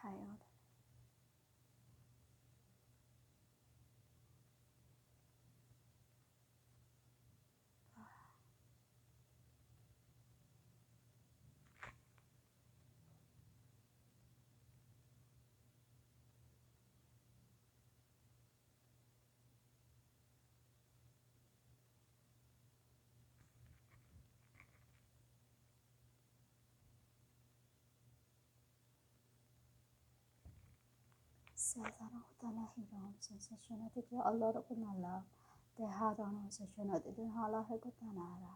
하여 Sedana hutana hiram sensation ati ke Allah rakunala te harana sensation ati te hala he kutanara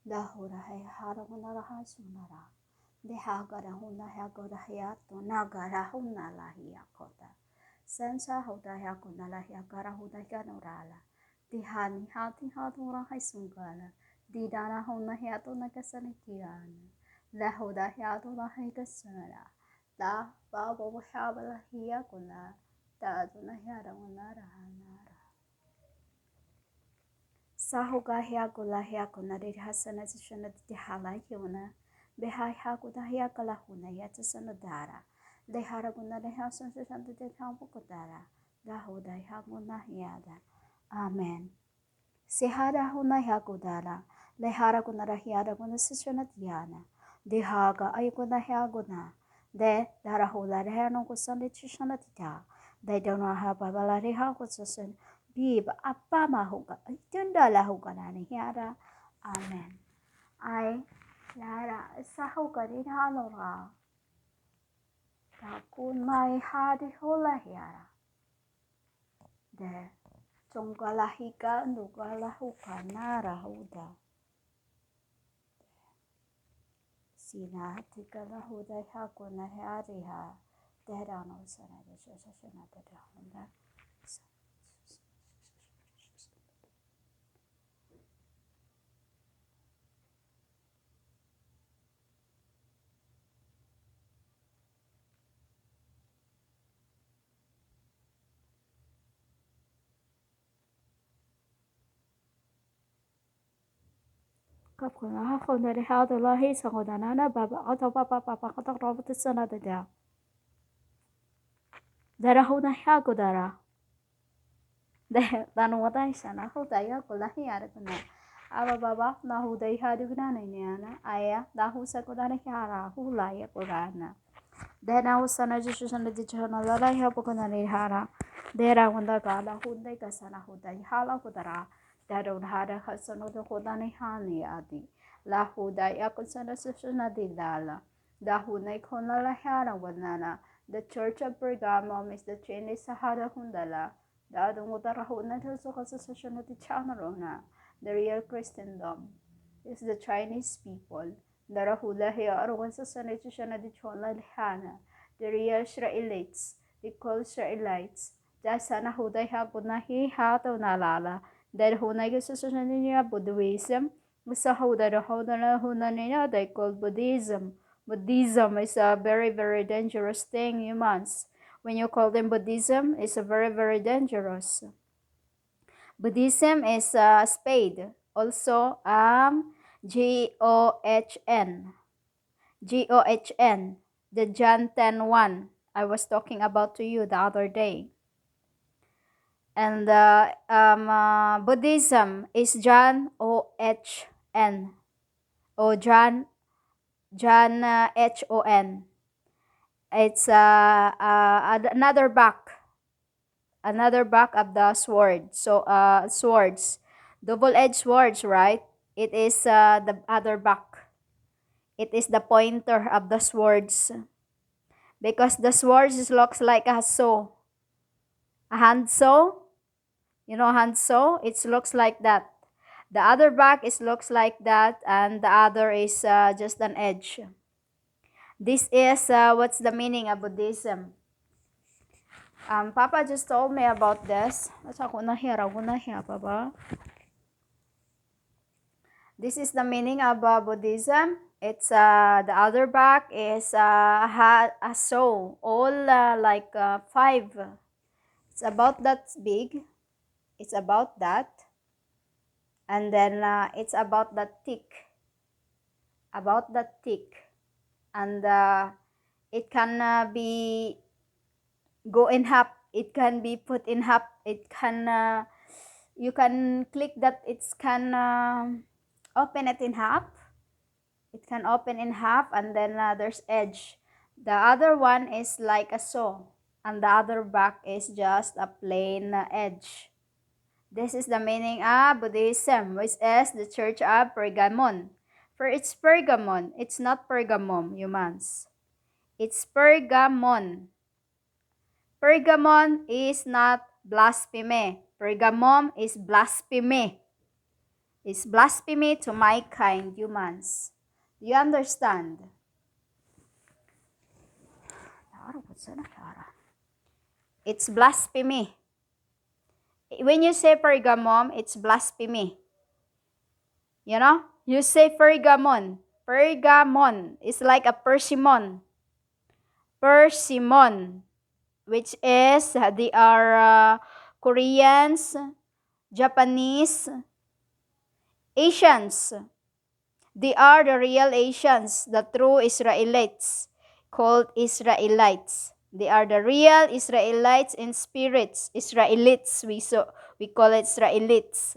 da hura he harakunara hasunara de hagara huna hagara hiato nagara hunala hiakota sensa huda hiakunala hiakara huda ganurala di hani hati hatura haisungala di dana huna hiato nakasanikiana la huda hiato la hikasara da babo habala hiya kuna da aduna hiara unara hanara sahuga hiya gula hiya kuna de hasana zishana de hala hiuna behai hakuda hiya kala huna ya tsana dara de hara guna de hasana zishana de kampu kutara da huda hiya guna hiada amen sehara huna hiya kudara le hara guna hiya guna zishana diana de haga ay guna hiya guna de dara hula reha no kusande chishana tita de dona ha babala reha kusasen bib apa mahuga tunda la huga nani hiara amen ai lara sahu kari halora takun mai hadi hula hiara de tongala hika ndugala huka nara huda sina tikala huda hakuna hiariha derano sana de shashana de hunda kapkuna hakuna de hada lahi sangodana na baba atau papa kata robot sana de dara huda hakudara de dano wata sana huda ya kulahi arikuna aba baba na huda hadugna nene aya da husa kudana hara hula ya kurana de na usana jishana de chana la ya pokona ne hara de ra hunda kala hunda ka sana huda hala kudara daro hara hasano de kudana hani adi la huda ya kusana susana de dala da hunay kona la hara wanana. The Church of Pergamum is the Chinese Sahara Hundala. The Adungutara The real Christendom is the Chinese people. The Rahula The real Israelites, the called Israelites. The Sanahuda Hagunahi Hato Nalala. The Hunagasusanania Buddhism. Sahuda the Hodana Hunanina, they called Buddhism. Buddhism is a very, very dangerous thing, humans. When you call them Buddhism, it's a very, very dangerous. Buddhism is a spade. Also, G-O-H-N. G-O-H-N. The John 10:1 I was talking about to you the other day. And Buddhism is John O-H-N. O John H-O-N. It's another back of the sword. So swords, double-edged swords, right? It is the other back. It is the pointer of the swords, because the swords looks like a saw, a hand saw. You know, hand saw. It looks like that. The other back is looks like that, and the other is just an edge. This is what's the meaning of Buddhism. Papa just told me about this. This is the meaning of Buddhism. It's the other back is a soul, all like 5. It's about that big. It's about that, and then it's about that thick. And It can be go in half. It can be put in half. It can you can click that. It can open it in half. It can open in half, and then there's edge. The other one is like a saw, and the other back is just a plain edge. This is the meaning of Buddhism, which is the Church of Pergamun. For it's Pergamon, it's not Pergamum, humans. It's Pergamon. Pergamon is not blasphemy. Pergamum is blasphemy. It's blasphemy to my kind, humans. Do you understand? It's blasphemy. When you say Pergamum, it's blasphemy. You know? You say Pergamon. Pergamon is like a persimmon. Persimmon, which is, they are Koreans, Japanese, Asians. They are the real Asians, the true Israelites, called Israelites. They are the real Israelites in spirits. Israelites, we call it Israelites.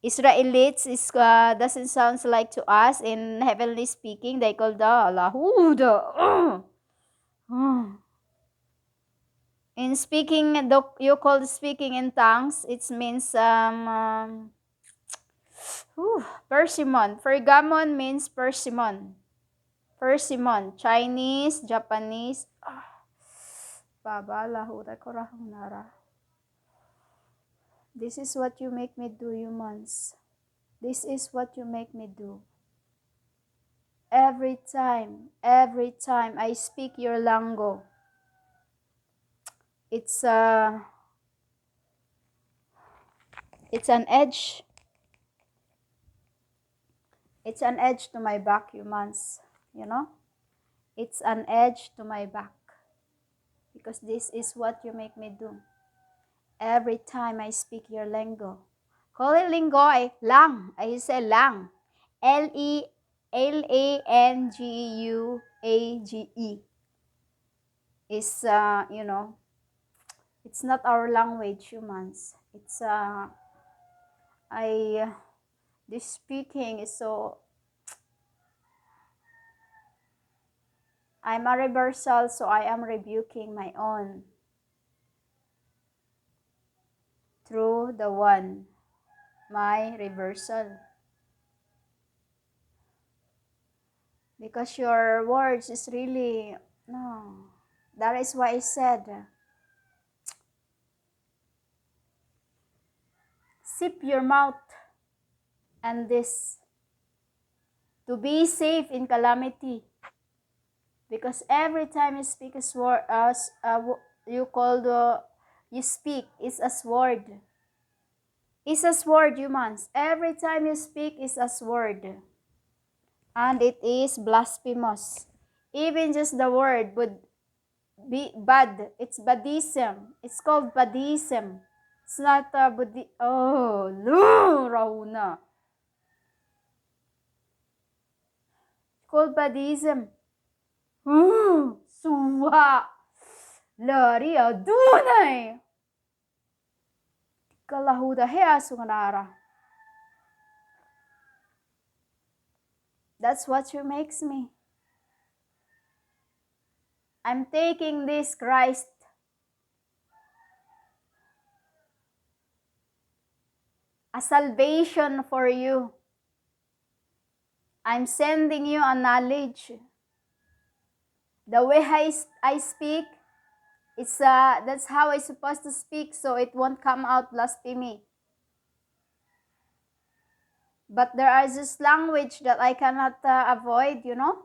Israelites is doesn't sound like to us in heavenly speaking. They call the Lahuda. In speaking, you call speaking in tongues. It means persimmon. Pergamon means persimmon. Persimmon. Chinese, Japanese. This is what you make me do, humans. This is what you make me do. Every time I speak your lango, it's an edge. It's an edge to my back, humans. You know? It's an edge to my back. Because this is what you make me do. Every time I speak your lingo. Call it lingo, lang. I say lang. Language. Is, you know, it's not our language, humans. It's, this speaking is so, I'm a reversal, so I am rebuking my own. Through the one, my reversal. Because your words is really, no. That is why I said, sip your mouth and this, to be safe in calamity. Because every time you speak a sword, you speak, it's a sword. It's a sword, humans. Every time you speak, it's a sword. And it is blasphemous. Even just the word would be bad. It's Buddhism. It's called Buddhism. It's not Buddhi. Oh, no, Rauna. It's called Buddhism. Suwa. Lari adunay. Kalahuda hea sunganara. That's what you makes me. I'm taking this Christ. A salvation for you. I'm sending you a knowledge. The way I speak, it's that's how I'm supposed to speak, so it won't come out blasphemy. But there is this language that I cannot avoid, you know.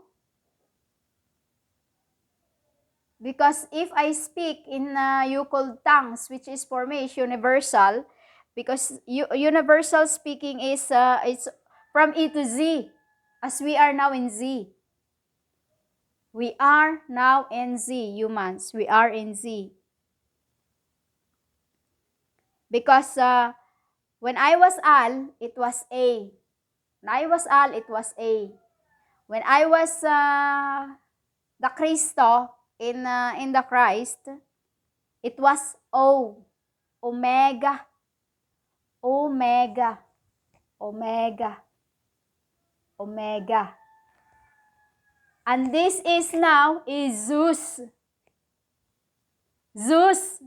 Because if I speak in Yukol tongues, which is for me is universal, because universal speaking is it's from E to Z, as we are now in Z. We are now in Z, humans. We are in Z. Because when I was Al, it was A. When I was Al, it was A. When I was The Cristo in the Christ, it was O, Omega, Omega, Omega, Omega. And this is now is Zeus. Zeus.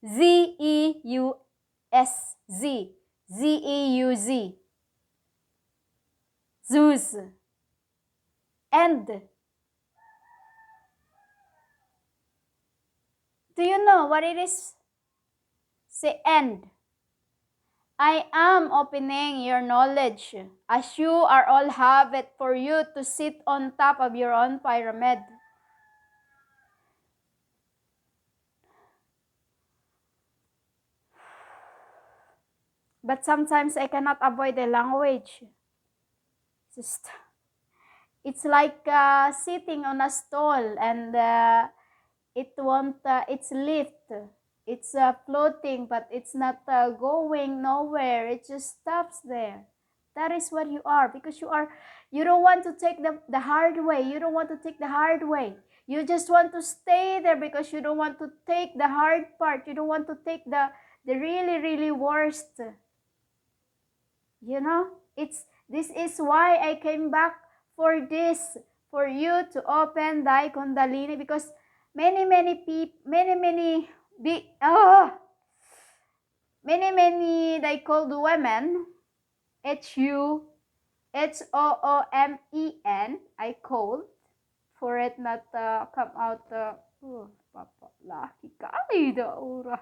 Z-E-U-S. Z. Z-E-U-Z. Zeus. And do you know what it is? Say end. I am opening your knowledge, as you are all have it for you to sit on top of your own pyramid. But sometimes I cannot avoid the language. It's like sitting on a stall and it won't, it's lift. It's floating, but it's not going nowhere. It just stops there. That is what you are, because you don't want to take the hard way. You don't want to take the hard way. You just want to stay there because you don't want to take the hard part. You don't want to take the really, really worst. You know, this is why I came back for this, for you to open thy kundalini, because many they called women, HUHOOMEN, I called for it not come out. Papa, laki kali da ura.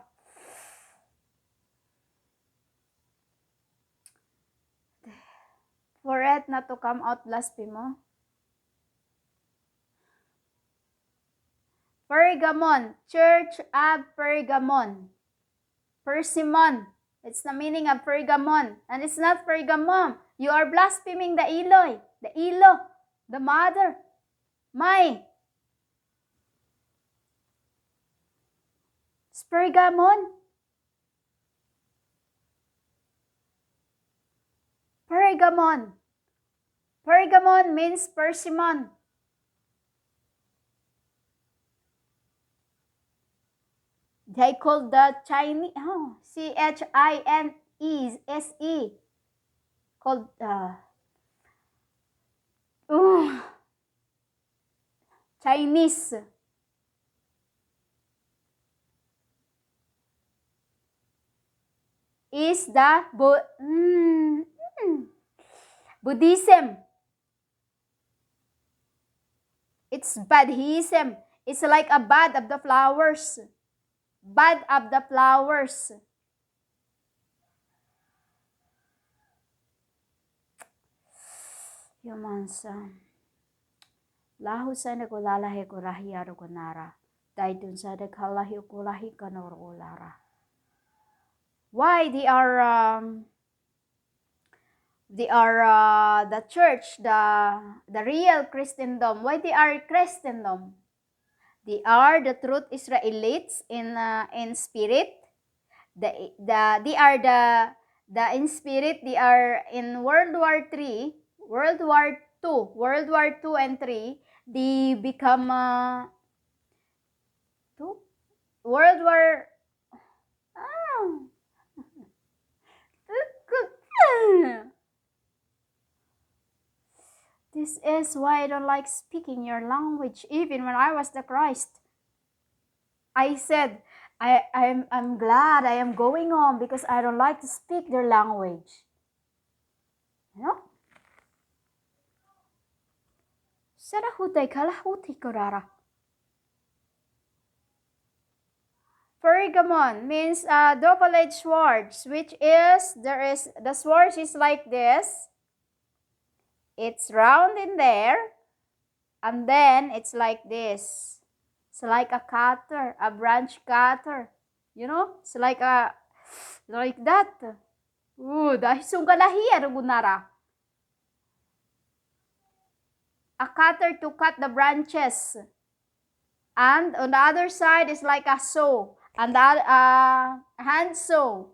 For it not to come out blasphemo. Pergamun, Church of Pergamon. Persimmon. It's the meaning of Pergamon. And it's not Pergamum. You are blaspheming the Eloi, the Elo, the mother. It's Pergamon. Pergamon. Pergamon means persimmon. They call the Chinese, CHINESE, called, Chinese. Is the Buddhism. It's Buddhism. It's like a bud of the flowers. Bud of the flowers. Yamansa. Lahu sa nagulalahi ko rahi arugunara. Dahil dun sa nagkalahi ukulahi kanorulara. Why they are the church, the real Christendom. Why they are Christendom? They are the truth Israelites in spirit. They are the in spirit. They are in World War III, World War II and III. They become World War. This is why I don't like speaking your language. Even when I was the Christ, I said, I'm glad I am going home because I don't like to speak their language. You know? Sarahutay kalahuti korara. Pergamon means double-edged swords, which is the sword is like this. It's round in there, and then it's like this. It's like a cutter, a branch cutter. You know, it's like that. Dahil sungkalahiya rugunara. A cutter to cut the branches. And on the other side is like a saw. And that hand saw,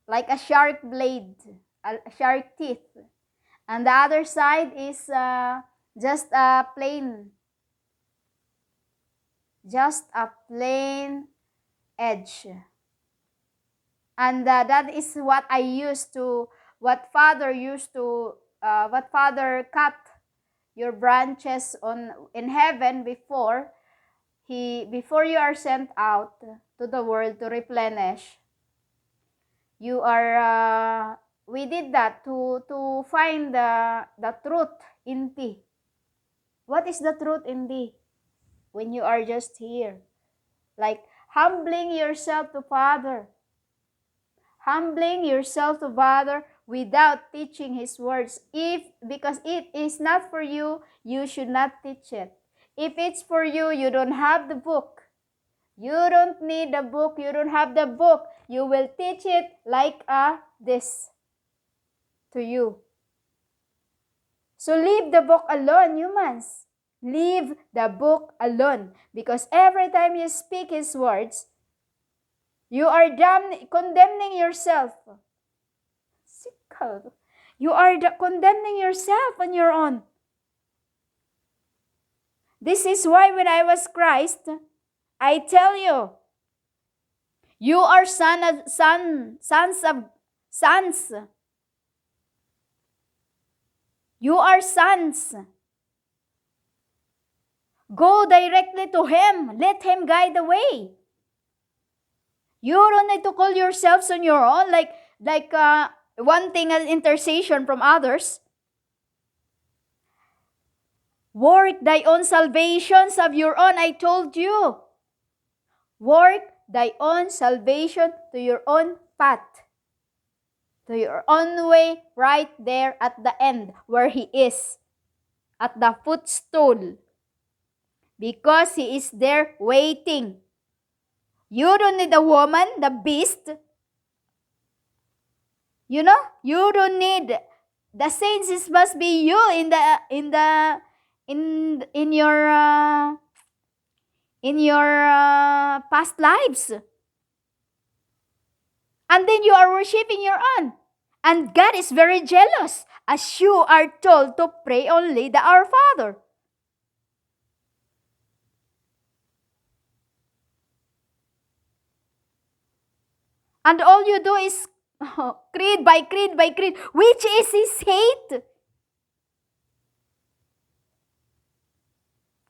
like a shark blade, a shark teeth. And the other side is just plain Just a plain edge. And that is what what Father cut your branches in heaven before you are sent out to the world to replenish. You are, we did that to find the truth in thee. What is the truth in thee? When you are just here, like humbling yourself to Father. Humbling yourself to Father without teaching His words. Because it is not for you, you should not teach it. If it's for you, you don't have the book. You don't need the book. You don't have the book. You will teach it like this to you. So leave the book alone, humans. Leave the book alone. Because every time you speak His words, you are condemning yourself. You are condemning yourself on your own. This is why when I was Christ, I tell you, you are sons. You are sons. Go directly to Him. Let Him guide the way. You don't need to call yourselves on your own, like wanting an intercession from others. Work thy own salvations of your own, I told you. Work thy own salvation to your own path, to your own way, right there at the end where He is, at the footstool, because He is there waiting. You don't need a woman, the beast. You know, you don't need the saints. It must be you in your past lives. And then you are worshiping your own. And God is very jealous, as you are told to pray only the Our Father. And all you do is creed by creed by creed, which is His hate.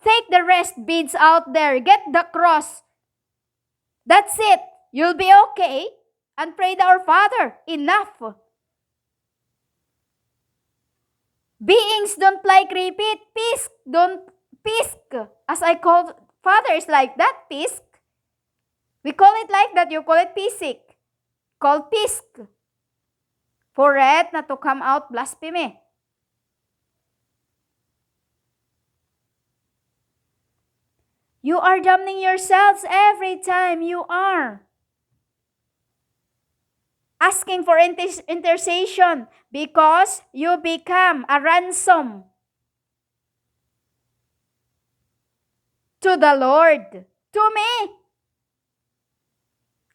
Take the rest beads out there. Get the cross. That's it. You'll be okay. And pray the Our Father. Enough. Beings don't like repeat. Pisk. As I call Father is like that. Pisk. We call it like that. You call it pisik. Called pisk. For it not to come out blasphemy. You are damning yourselves every time you are asking for intercession, because you become a ransom to the Lord, to me.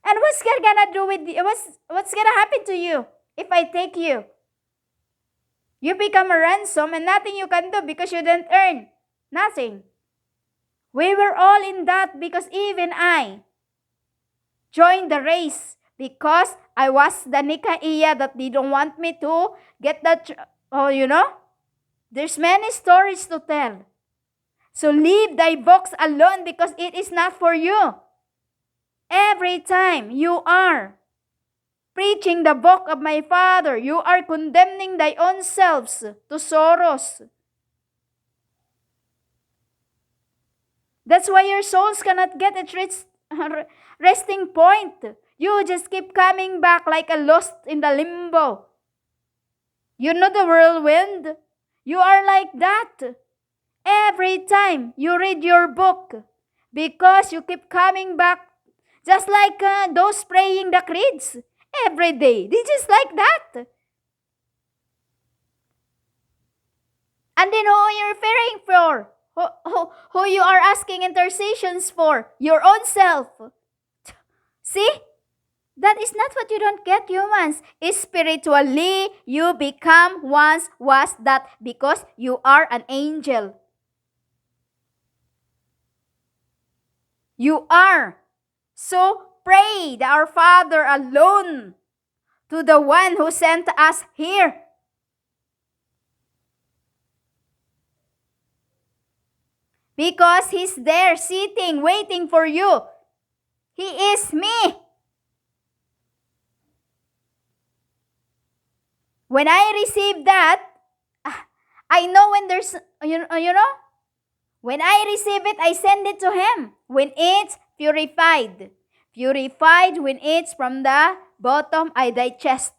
And what's gonna do with you? What's gonna happen to you if I take you? You become a ransom and nothing you can do because you didn't earn. Nothing. We were all in that, because even I joined the race because I was the Nikaiya that they don't want me to get that. There's many stories to tell. So leave thy books alone, because it is not for you. Every time you are preaching the book of my Father, you are condemning thy own selves to sorrows. That's why your souls cannot get its resting point. You just keep coming back like a lost in the limbo. You know the whirlwind? You are like that every time you read your book, because you keep coming back, just like those praying the creeds every day. They just like that. And then who you're fearing for? Who you are asking intercessions for? Your own self. See? That is not what you don't get, humans. Spiritually, you become once was that, because you are an angel. You are. So pray the Our Father alone to the one who sent us here. Because He's there sitting, waiting for you. He is me. When I receive that, I know when there's, when I receive it, I send it to Him. When it's purified. Purified when it's from the bottom, I digest.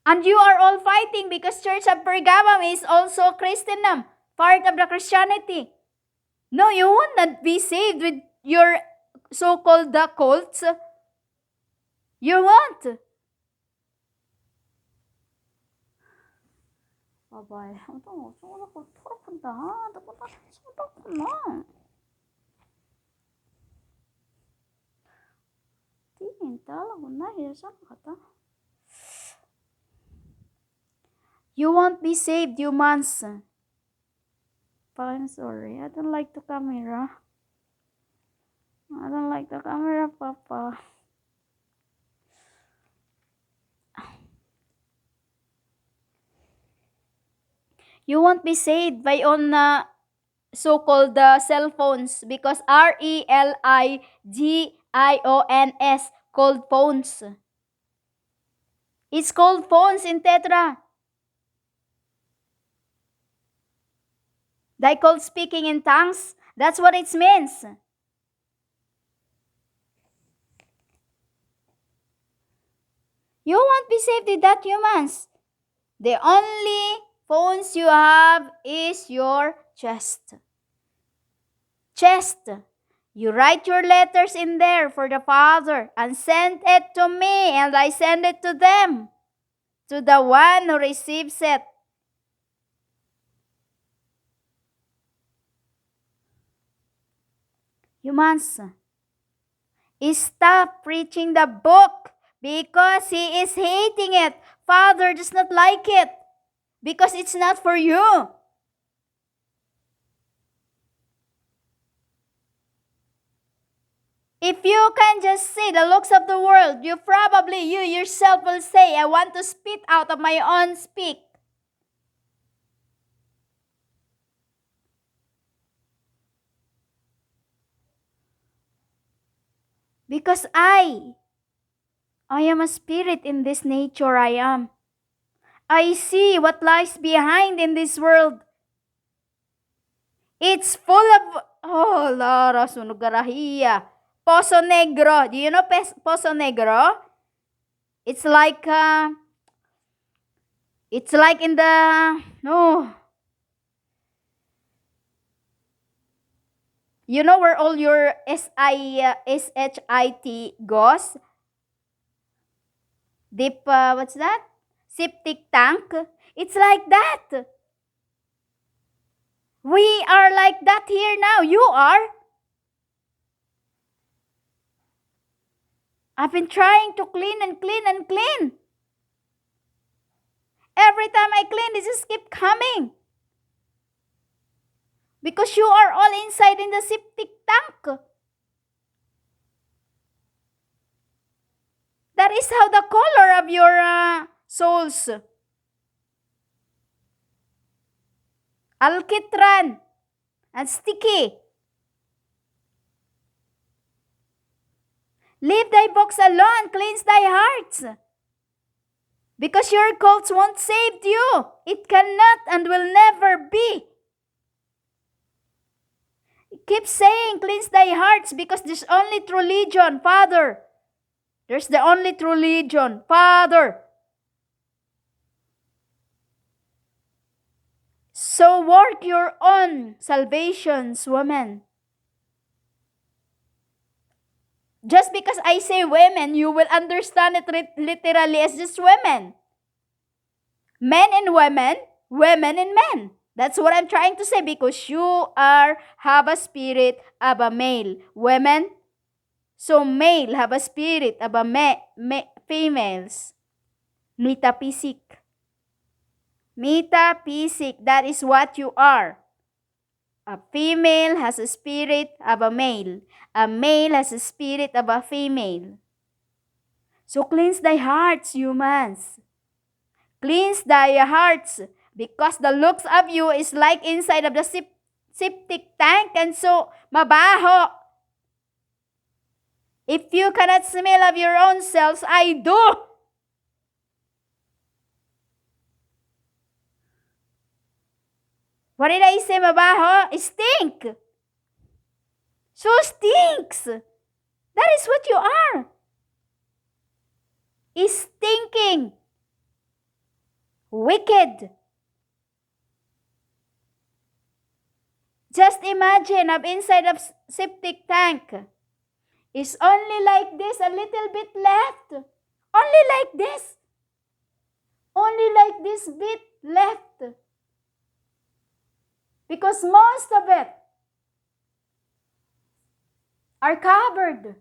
And you are all fighting because Church of Pergamun is also Christendom, part of the Christianity. No, you will not be saved with your so-called cults. You won't. Bye-bye. You won't be saved, humans. I'm sorry. I don't like the camera. I don't like the camera, Papa. You won't be saved by on so-called cell phones because RELIGIONS, called phones. It's called phones in Tetra. They called speaking in tongues. That's what it means. You won't be saved with that, humans. The only phones you have is your chest. Chest. You write your letters in there for the Father and send it to me, and I send it to them, to the one who receives it. Humans, stop preaching the book because He is hating it. Father does not like it because it's not for you. If you can just see the looks of the world, you yourself will say, I want to spit out of my own speak. Because I am a spirit in this nature I am. I see what lies behind in this world. It's full of, Lara Sunugarahiya. Pozo Negro. Do you know Pozo Negro? It's like in the, you know where all your SHIT goes? Deep, what's that? Septic tank. It's like that. We are like that here now. You are. I've been trying to clean and clean and clean. Every time I clean, it just keep coming. Because you are all inside in the septic tank. That is how the color of your souls. Alkitran and sticky. Leave thy box alone, cleanse thy hearts. Because your cults won't save you. It cannot and will never be. Keep saying, cleanse thy hearts, because there's only true religion, Father. There's the only true religion, Father. So work your own salvations, women. Just because I say women, you will understand it literally as just women. Men and women, women and men. That's what I'm trying to say, because you have a spirit of a male. Women, so male have a spirit of a females. Metaphysic. Metaphysic, that is what you are. A female has a spirit of a male. A male has a spirit of a female. So cleanse thy hearts, humans. Cleanse thy hearts, because the looks of you is like inside of the septic tank, and so mabaho. If you cannot smell of your own selves, I do. What did I say, mabaho? Stink. So stinks. That is what you are. Stinking. Wicked. Just imagine of inside of septic tank. It's only like this, a little bit left. Only like this. Only like this bit left. Because most of it are covered.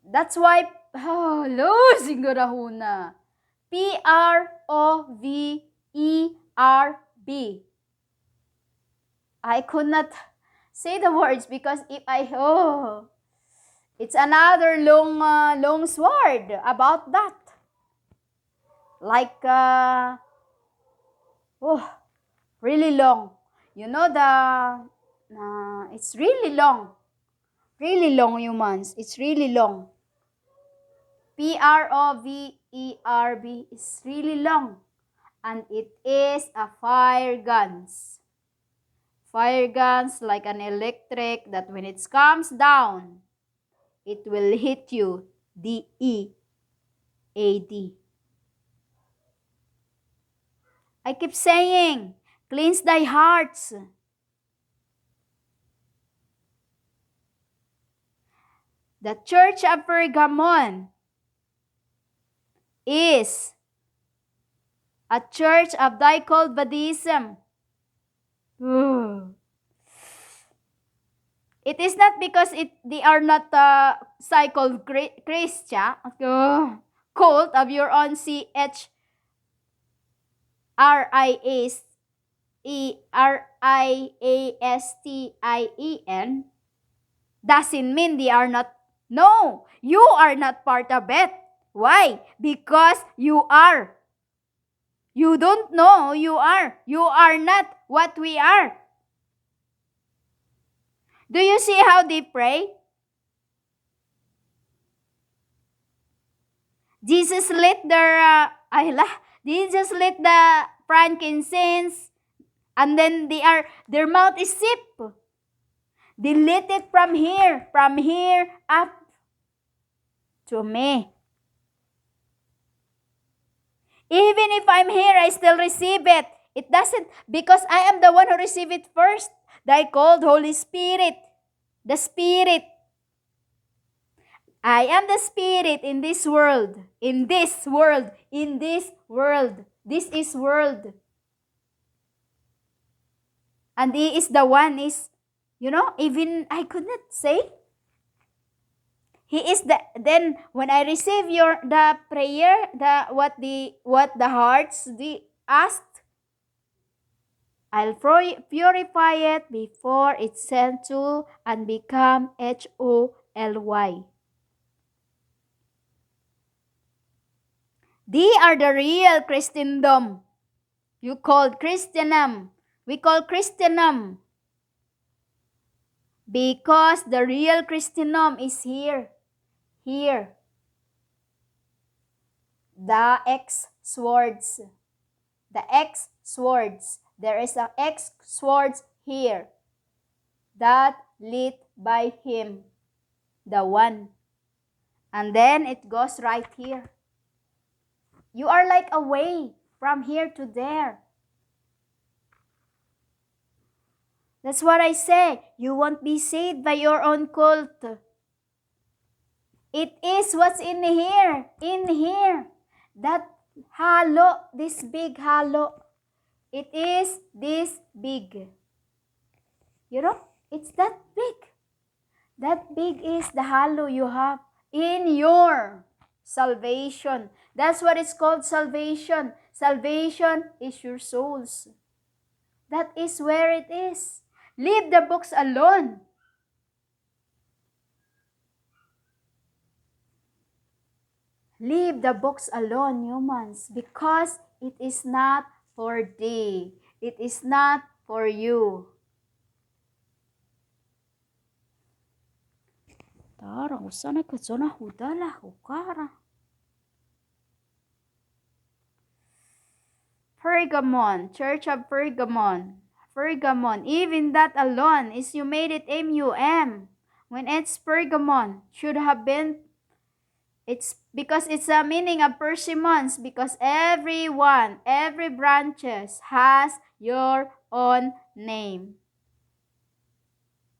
That's why, losing rahuna. Proverb. I could not say the words because if it's another long sword about that. Like, really long. You know it's really long. Really long, humans. It's really long. Proverb is really long. And it is a fire guns. Fire guns like an electric that when it comes down, it will hit you. DEAD. I keep saying, cleanse thy hearts. The Church of Pergamun is a church of thy called Buddhism. It is not because they are not so-called Christian, cult of your own CHRISTIEN. Doesn't mean they are not. No, you are not part of it. Why? Because you are. You don't know you are. You are not what we are. Do you see how they pray? Jesus lit Jesus lit the frankincense, and then their mouth is sip. They lit it from here up to me. Even if I'm here, I still receive it. It doesn't, because I am the one who received it first. Thy called Holy Spirit. The Spirit. I am the Spirit in this world. In this world. In this world. This is world. And He is the one even I could not say. He is then when I receive the prayer, what the hearts asked, I'll purify it before it's sent to and become HOLY. They are the real Christendom. You called Christianum. We call Christianum. Because the real Christendom is here. Here. The X swords. The X swords. There is a X swords here. That lit by Him. The one. And then it goes right here. You are like away from here to there. That's what I say. You won't be saved by your own cult. It is what's in here. In here. That halo, this big halo. It is this big. It's that big. That big is the halo you have in your Salvation. That's what it's called, salvation. Salvation is your souls. That is where it is. Leave the books alone. Leave the books alone, humans, because it is not for thee. It is not for you. Tara, usana ka zona hudala hukara. Pergamun, Church of Pergamon. Pergamon, even that alone is you made it M-U-M. When it's Pergamon, should have been, it's because it's a meaning of persimmons, because everyone, every branches has your own name.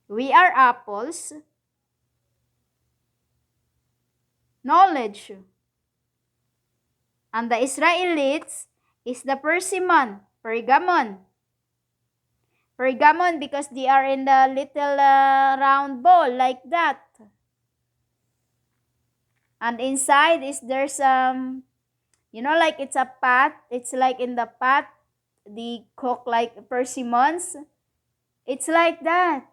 We are apples. Knowledge. And the Israelites is the persimmon, Pergamon. Pergamon because they are in the little round ball like that. And inside is there's like it's a pot. It's like in the pot, they cook like persimmons. It's like that.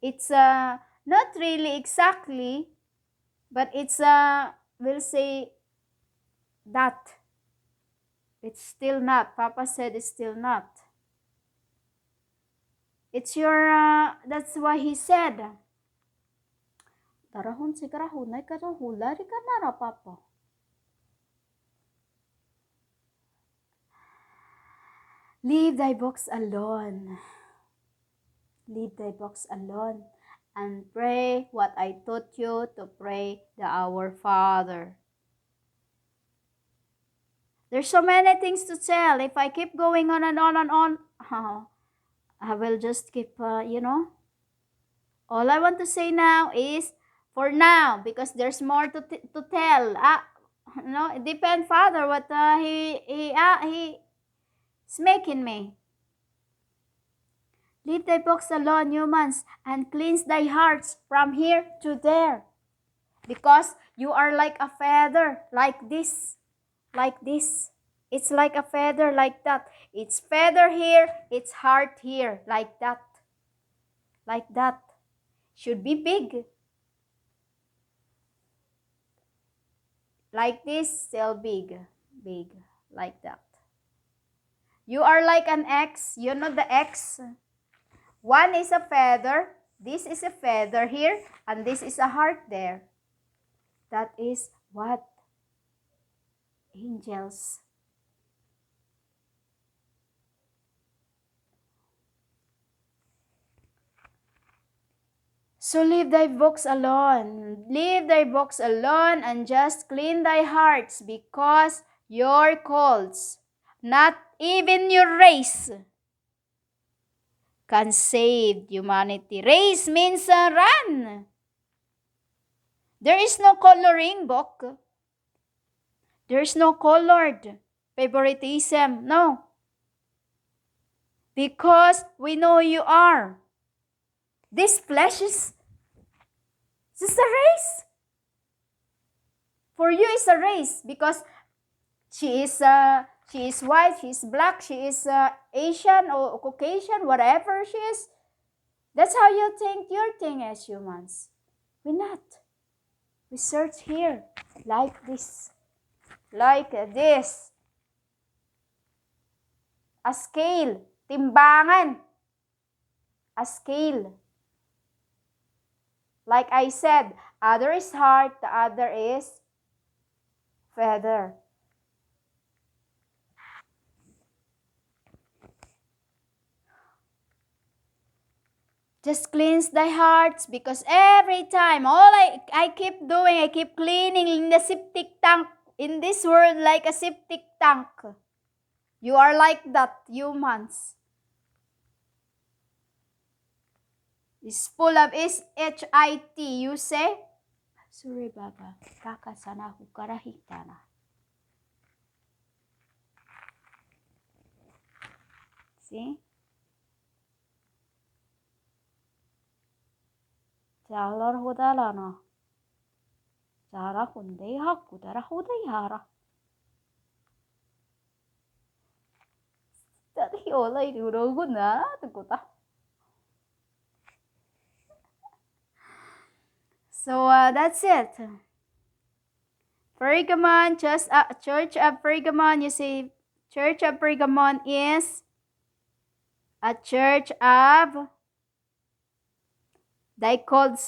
It's not really exactly, but it's we'll say that. It's still not. Papa said it's still not. It's your, that's why he said. Tarahon sigarahon ay karahulari ka na papa. Leave thy books alone. Leave thy books alone and pray what I taught you to pray the Our Father. There's so many things to tell. If I keep going on and on and on, I will just keep, All I want to say now is, for now, because there's more to tell. It depends, Father, what he's making me. Leave thy books alone, humans, and cleanse thy hearts from here to there. Because you are like a feather, like this. Like this. It's like a feather like that. It's feather here, it's heart here, like that. Like that. Should be big. Like this, still big. Big. Like that. You are like an X. You know the X? One is a feather. This is a feather here. And this is a heart there. That is what? Angels. So leave thy books alone. Leave thy books alone and just clean thy hearts, because your cults, not even your race, can save humanity. Race means run. There is no coloring book. There is no colored favoritism. No. Because we know you are. This flesh is just a race. For you it's a race because she is white, she is black, she is Asian or Caucasian, whatever she is. That's how you think your thing as humans. We're not. We search here like this. Like this. A scale. Timbangan. A scale. Like I said, other is heart, the other is feather. Just cleanse thy hearts, because every time, all I keep doing, I keep cleaning in the septic tank, in this world like a septic tank. You are like that, humans. It's full of shit, you say? Sorry, Baba. Kaka sana hukarahita na. See? Jalor hudala no. Zara hunde hakudara hudayara. Tadi olay duro guna tukuta. So that's it. Pergamun, Church of Pergamon. You see, Church of Pergamon is a church of, they called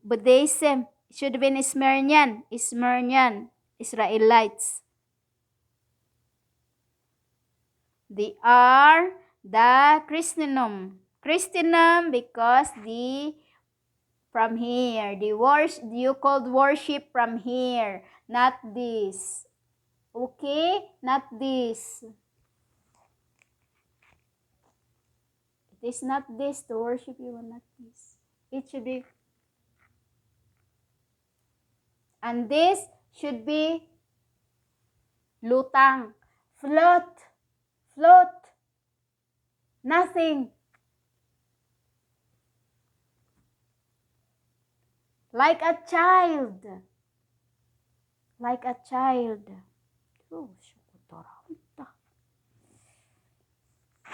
Buddhism. It should have been Smyrnian, Israelites. They are the christendong because from here, you called worship from here, not this. Okay, not this. It is not this to worship you, not this. It should be, and this should be lutang, float, nothing. Like a child. Oh,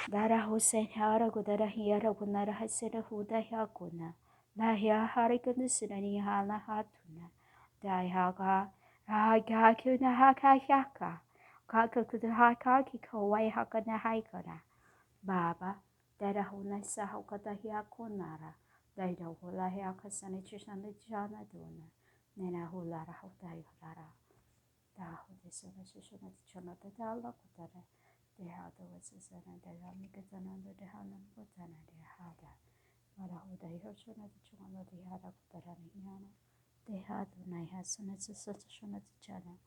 Dara Hussein Haragu Dara Hiaragu Nara Hasera Huda Yakuna. Lahia Harikunusini Hala Hatuna. Daihaga Hagakuna Hakayaka. Kakakuda Hakaki Kawai Hakana Haikara. Baba, Dara Huna Sahokata Hiakunara. Daida Hula Hiakasani Chisana Jana Duna. Nena Hulara Hotayara. Dahu Desana Chonata Dala Kutara. They had the witches and they have Mikatan under the Hanan Butana, they had that. Marahu, they heard son of the Chona, they had a Putaraniana. They had when I had son of such a son of the channel.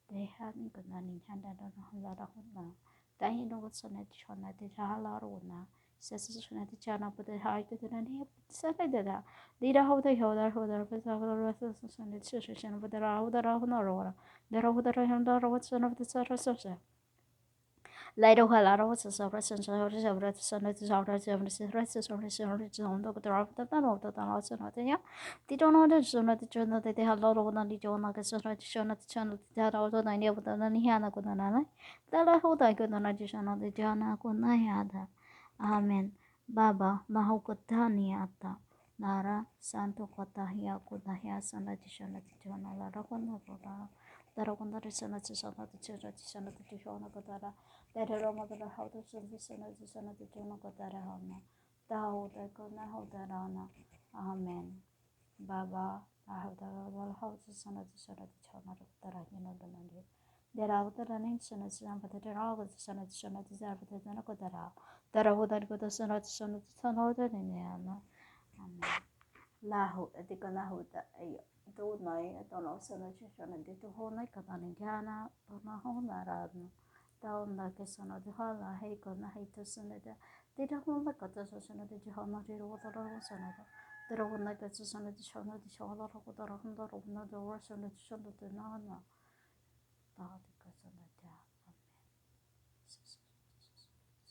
They had Nikonan in hand and on Halarahuna. They know what son of the Chona did Halaruna. Says the son of the channel, but they hide it and he said that. Did a hold a holder, but our son of the situation, but there are other Aurora. There are other Honda, what son of the Sarasota. Later, while I was a sovereign, they don't know the son of the journal that they had a lot of only John like a son of the channel that all the idea with the Nana Gunana. That I hold I could not addition of the Jana Gunayada. Amen. Baba, Mahokotaniata. Nara, Santo Kotahia, Kudahia, San addition of the journal, Laragona. Daragunda son of the son of the church, son of the Jona Godara. That a Roma of the house of the son of the Jona Godarahana. Thou the Gona Hodarana. Amen. Baba, I have the house of the son of the Jona Godarahana. There are the running son of the son, but there are the son of the son of the Zarbatan Godara. There are the son of the son of the son of the Nana. Amen. Lahu, the Ganahuda. Don't know, I don't know, so much on the whole like a Gana, or no home around. Down like a son of the Hala, Hakon, Hater Senator. They don't know like a son of the Johana, the water of Senator. There are one like a son of the Shona, the Shola of the Honda, or another version of the Shona, the Nana.